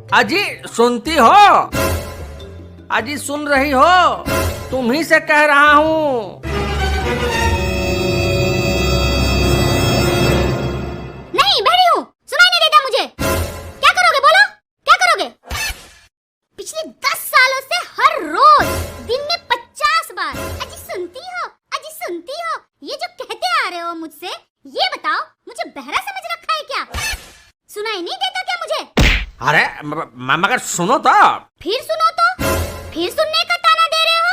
अजी सुनती हो? अजी सुन रही हो? तुम्ही से कह रहा हूँ। नहीं, बहरी हूँ, सुनाई नहीं देता मुझे। क्या करोगे बोलो, क्या करोगे? पिछले 10 सालों से हर रोज दिन में 50 बार अजी सुनती हो, अजी सुनती हो, ये जो कहते आ रहे हो मुझसे, ये बताओ मुझे बहरा समझ रखा है क्या? सुनाई नहीं देता क्या मुझे? अरे मगर सुनो तो। फिर सुनो तो, फिर सुनने का ताना दे रहे हो?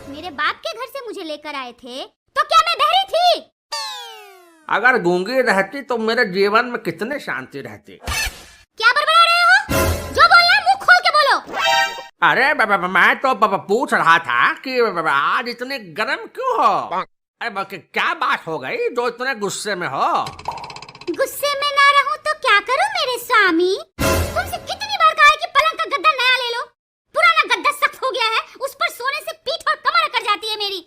मेरे बाप के घर से मुझे लेकर आए थे तो क्या मैं बहरी थी? अगर गूंगी रहती तो मेरे जीवन में कितने शांति रहती। क्या बड़बड़ा रहे हो? जो बोलना है मुंह खोल के बोलो। अरे मैं तो पूछ रहा था कि आज इतने गर्म क्यों हो? अरे क्या बात हो गई जो इतने गुस्से में हो? गुस्से में ना रहूं तो क्या करूं मेरे स्वामी? तुमसे कितनी बार कहा है कि पलंग का गद्दा नया ले लो। पुराना गद्दा सख्त हो गया है, उस पर सोने से पीठ और कमर अकड़ जाती है मेरी।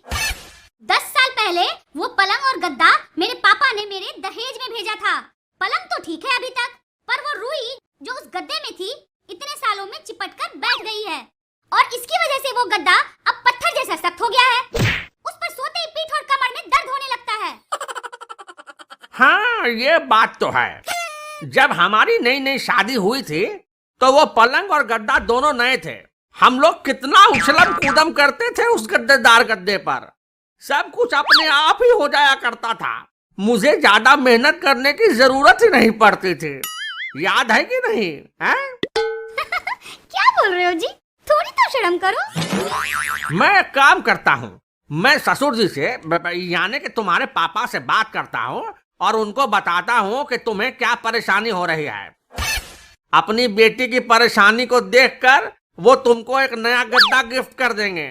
10 साल पहले वो पलंग और गद्दा मेरे पापा ने मेरे दहेज में भेजा था। पलंग तो ठीक है अभी तक, पर वो रुई जो उस गद्दे में थी इतने सालों में चिपट कर बैठ गई है और इसकी वजह से वो गद्दा अब पत्थर जैसा सख्त हो गया है। उस पर सोते ही पीठ और कमर में दर्द होने लगता है। हाँ, ये बात तो है। जब हमारी नई नई शादी हुई थी तो वो पलंग और गद्दा दोनों नए थे। हम लोग कितना उछलम कूदम करते थे उस गद्देदार गद्दे पर। सब कुछ अपने आप ही हो जाया करता था। मुझे ज्यादा मेहनत करने की जरूरत ही नहीं पड़ती थी। याद है कि नहीं? हैं? क्या बोल रहे हो जी? थोड़ी तो शर्म करो। मैं एक काम करता हूँ, मैं ससुर जी से यानी कि तुम्हारे पापा से बात करता हूँ और उनको बताता हूँ कि तुम्हें क्या परेशानी हो रही है। अपनी बेटी की परेशानी को देखकर वो तुमको एक नया गद्दा गिफ्ट कर देंगे।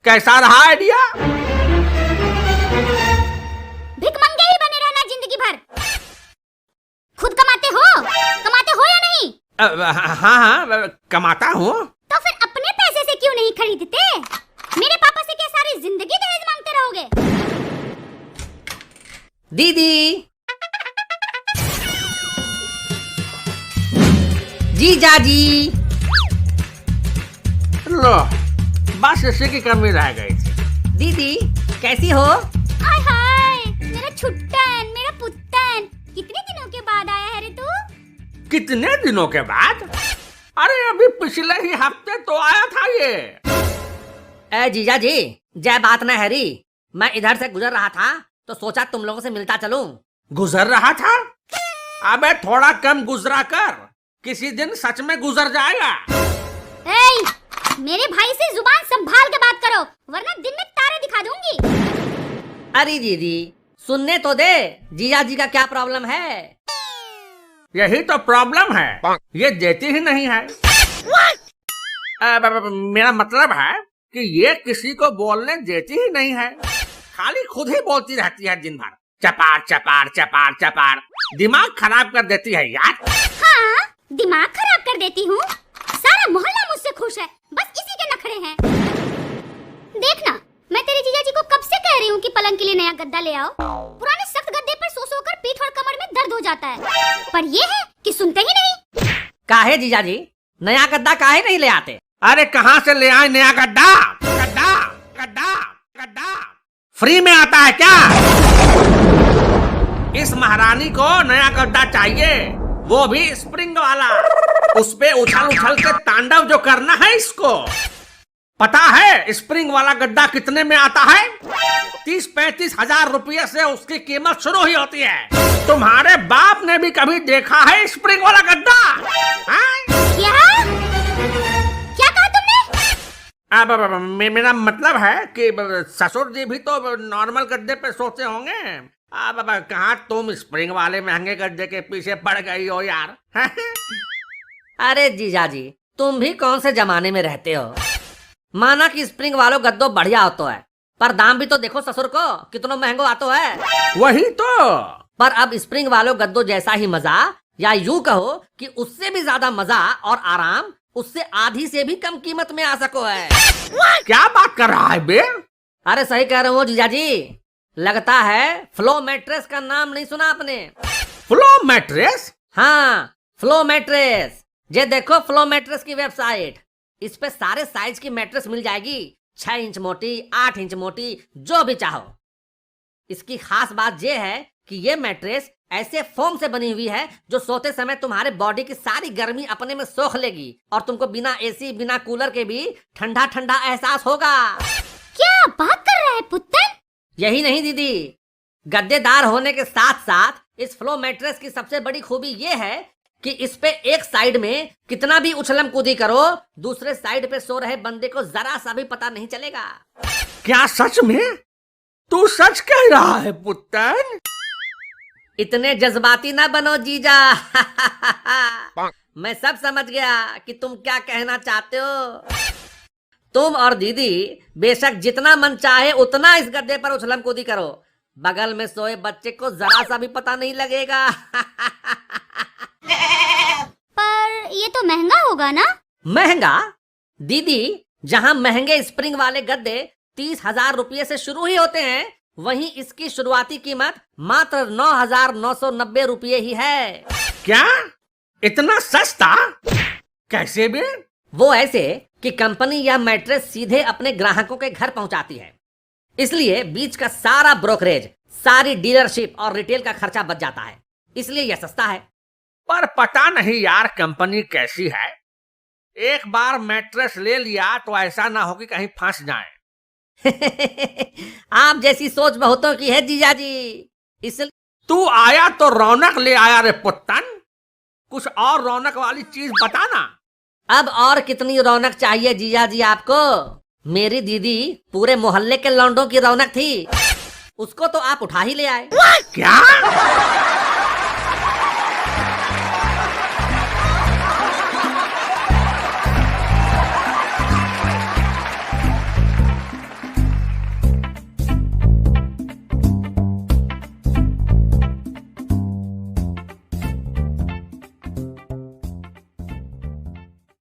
कैसा रहा आइडिया? भिखमंगे ही बने रहना जिंदगी भर। खुद कमाते हो या नहीं? हाँ, कमाता हूँ। तो फिर अपने पैसे से क्यों नहीं खरीदते? मेरे पापा से क्या सारी जिंदगी दहेज मांगते रहोगे? दीदी, जीजा जी। लो, बस इसी की कमी रह गई थी। दीदी कैसी हो? हाय हाय, मेरा छुट्टन, मेरा पुत्तन, कितने दिनों के बाद आया है रे तू? कितने दिनों के बाद? अरे अभी पिछले ही हफ्ते तो आया था ये। ए जीजा जी, जय बात न हरी। मैं इधर से गुजर रहा था तो सोचा तुम लोगों से मिलता चलूं। गुजर रहा था? अबे थोड़ा कम गुजरा कर, किसी दिन सच में गुजर जाएगा। ए, मेरे भाई से जुबान संभाल के बात करो, वरना दिन में तारे दिखा दूंगी। अरे दीदी सुनने तो दे, जीजा जी का क्या प्रॉब्लम है? यही तो प्रॉब्लम है, ये देती ही नहीं है। मेरा मतलब है कि ये किसी को बोलने देती ही नहीं है। खाली खुद ही बोलती रहती है दिन भर, चपार चपार चपार चपार। दिमाग खराब कर देती है यार। हाँ, दिमाग खराब कर देती हूँ। सारा मोहल्ला मुझसे खुश है, बस इसी के नखरे हैं। देखना, मैं तेरे जीजा जी को कब से कह रही हूँ कि पलंग के लिए नया गद्दा ले आओ। पुराने सख्त गद्दे पर सो कर पीठ और कमर में दर्द हो जाता है, पर ये है कि सुनते ही नहीं। काहे जीजा जी, नया गद्दा काहे नहीं ले आते? अरे कहाँ से ले आए नया गद्दा? गद्दा गद्दा गद्दा फ्री में आता है क्या? इस महारानी को नया गद्दा चाहिए, वो भी स्प्रिंग वाला। उस पे उछल उछल के तांडव जो करना है इसको। पता है स्प्रिंग वाला गद्दा कितने में आता है? 30-35 हजार रुपये से उसकी कीमत शुरू ही होती है। तुम्हारे बाप ने भी कभी देखा है स्प्रिंग वाला गद्दा? क्या कहा तुमने? अब मेरा मतलब है कि ससुर जी भी तो नॉर्मल गद्दे पे सोते होंगे। अब कहाँ तुम स्प्रिंग वाले महंगे गद्दे के पीछे पड़ गई हो यार। अरे जीजा जी, तुम भी कौन से जमाने में रहते हो? माना कि स्प्रिंग वालों गद्दो बढ़िया होता है, पर दाम भी तो देखो ससुर को कितना महंगो आता है। वही तो। पर अब स्प्रिंग वालों गद्दो जैसा ही मजा, या यूं कहो कि उससे भी ज्यादा मजा और आराम उससे आधी से भी कम कीमत में आ सको है। क्या बात कर रहा है बे? अरे सही कह रहा हूँ जीजा जी। लगता है फ्लो मैट्रेस का नाम नहीं सुना आपने? Flow mattress? हाँ, फ्लो मैट्रेस। ये देखो फ्लो मैट्रेस की वेबसाइट, इस पे सारे साइज की मैट्रेस मिल जाएगी, 6 इंच मोटी, 8 इंच मोटी, जो भी चाहो। इसकी खास बात यह है कि ये मैट्रेस ऐसे फोम से बनी हुई है जो सोते समय तुम्हारे बॉडी की सारी गर्मी अपने में सोख लेगी और तुमको बिना एसी बिना कूलर के भी ठंडा ठंडा एहसास होगा। क्या बात कर रहा है पुत्तन? यही नहीं दीदी, गद्देदार होने के साथ साथ इस फ्लो मैट्रेस की सबसे बड़ी खूबी ये है कि इस पे एक साइड में कितना भी उछलम कूदी करो, दूसरे साइड पे सो रहे बंदे को जरा सा भी पता नहीं चलेगा। क्या सच में? तू सच कह रहा है पुत्तन? इतने जज्बाती ना बनो जीजा। मैं सब समझ गया कि तुम क्या कहना चाहते हो। तुम और दीदी बेशक जितना मन चाहे उतना इस गद्दे पर उछलम कूदी करो, बगल में सोए बच्चे को जरा सा भी पता नहीं लगेगा। पर ये तो महंगा होगा ना? महंगा? दीदी, जहां महंगे स्प्रिंग वाले गद्दे 30,000 रुपये से शुरू ही होते हैं, वहीं इसकी शुरुआती कीमत मात्र 9,990 रुपये ही है। क्या? इतना सस्ता? कैसे बे? वो ऐसे कि कंपनी यह मैट्रेस सीधे अपने ग्राहकों के घर पहुंचाती है, इसलिए बीच का सारा ब्रोकरेज, सारी डीलरशिप और रिटेल का खर्चा बच जाता है, इसलिए यह सस्ता है। पर पता नहीं यार कंपनी कैसी है। एक बार मैट्रेस ले लिया तो ऐसा ना हो कि कहीं फंस जाए। आप जैसी सोच बहुतों की है जीजा जी, इसलिए तू आया तो रौनक ले आया रे पुत्तन। कुछ और रौनक वाली चीज बताना। अब और कितनी रौनक चाहिए जीजा जी आपको? मेरी दीदी पूरे मोहल्ले के लौंडों की रौनक थी, उसको तो आप उठा ही ले आए। क्या?